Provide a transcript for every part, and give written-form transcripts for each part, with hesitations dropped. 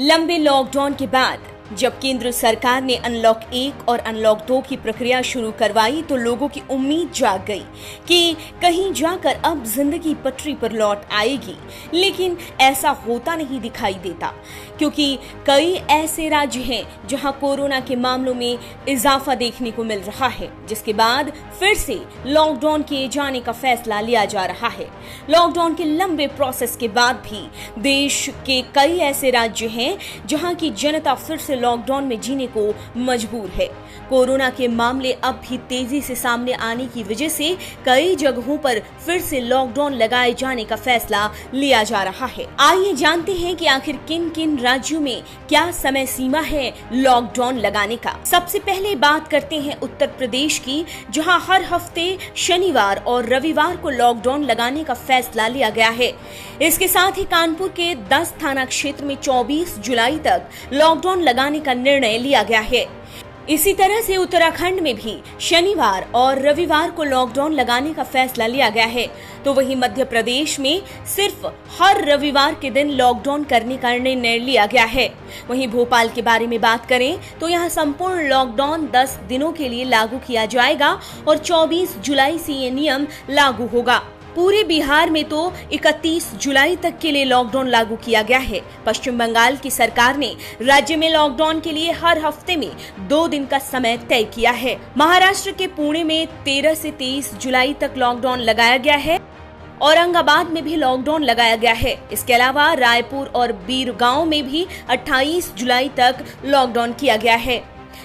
लंबे लॉकडाउन के बाद जब केंद्र सरकार ने अनलॉक 1 और अनलॉक 2 की प्रक्रिया शुरू करवाई तो लोगों की उम्मीद जाग गई कि कहीं जाकर अब जिंदगी पटरी पर लौट आएगी। लेकिन ऐसा होता नहीं दिखाई देता, क्योंकि कई ऐसे राज्य हैं जहां कोरोना के मामलों में इजाफा देखने को मिल रहा है, जिसके बाद फिर से लॉकडाउन किए जाने का फैसला लिया जा रहा है। लॉकडाउन के लंबे प्रोसेस के बाद भी देश के कई ऐसे राज्य हैं जहां की जनता फिर से लॉकडाउन में जीने को मजबूर है। कोरोना के मामले अब भी तेजी से सामने आने की वजह से कई जगहों पर फिर से लॉकडाउन लगाए जाने का फैसला लिया जा रहा है। आइए जानते हैं कि आखिर किन किन राज्यों में क्या समय सीमा है लॉकडाउन लगाने का। सबसे पहले बात करते हैं उत्तर प्रदेश की, जहां हर हफ्ते शनिवार और रविवार को लॉकडाउन लगाने का फैसला लिया गया है। इसके साथ ही कानपुर के 10 थाना क्षेत्र में 24 जुलाई तक लॉकडाउन लगाने का निर्णय लिया गया है। इसी तरह से उत्तराखंड में भी शनिवार और रविवार को लॉकडाउन लगाने का फैसला लिया गया है। तो वहीं मध्य प्रदेश में सिर्फ हर रविवार के दिन लॉकडाउन करने का निर्णय लिया गया है। वहीं भोपाल के बारे में बात करें तो यहां संपूर्ण लॉकडाउन 10 दिनों के लिए लागू किया जाएगा और 24 जुलाई से ये नियम लागू होगा। पूरे बिहार में तो 31 जुलाई तक के लिए लॉकडाउन लागू किया गया है। पश्चिम बंगाल की सरकार ने राज्य में लॉकडाउन के लिए हर हफ्ते में 2 दिन का समय तय किया है। महाराष्ट्र के पुणे में 13 से 23 जुलाई तक लॉकडाउन लगाया गया है। औरंगाबाद में भी लॉकडाउन लगाया गया है। इसके अलावा रायपुर और बीरगांव में भी 28 जुलाई तक लॉकडाउन किया गया है।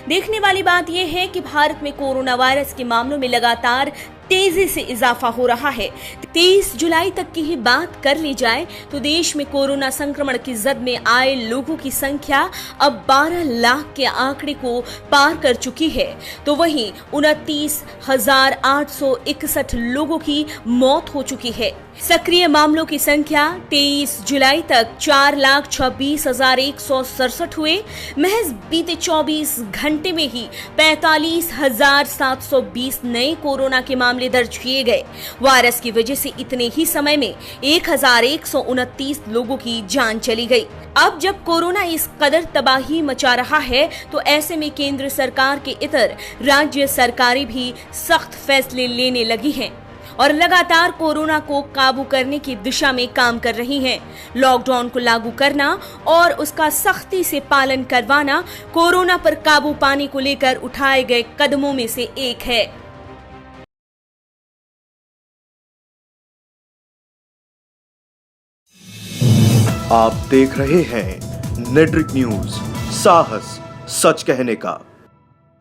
देखने वाली बात यह है कि भारत में कोरोना वायरस के मामलों में लगातार तेजी से इजाफा हो रहा है। 23 जुलाई तक की ही बात कर ली जाए तो देश में कोरोना संक्रमण की जद में आए लोगों की संख्या अब 12 लाख के आंकड़े को पार कर चुकी है। तो वहीं 29,861 लोगों की मौत हो चुकी है। सक्रिय मामलों की संख्या 23 जुलाई तक 4,26,167 हुए। महज बीते 24 घंटे में ही 45,720 नए कोरोना के मामले दर्ज किए गए। वायरस की वजह से इतने ही समय में 1,129 लोगों की जान चली गई। अब जब कोरोना इस कदर तबाही मचा रहा है तो ऐसे में केंद्र सरकार के इतर राज्य सरकारें भी सख्त फैसले लेने लगी हैं और लगातार कोरोना को काबू करने की दिशा में काम कर रही हैं। लॉकडाउन को लागू करना और उसका सख्ती से पालन करवाना कोरोना पर काबू पाने को लेकर उठाए गए कदमों में से एक है। आप देख रहे हैं नेट्रिक न्यूज, साहस सच कहने का।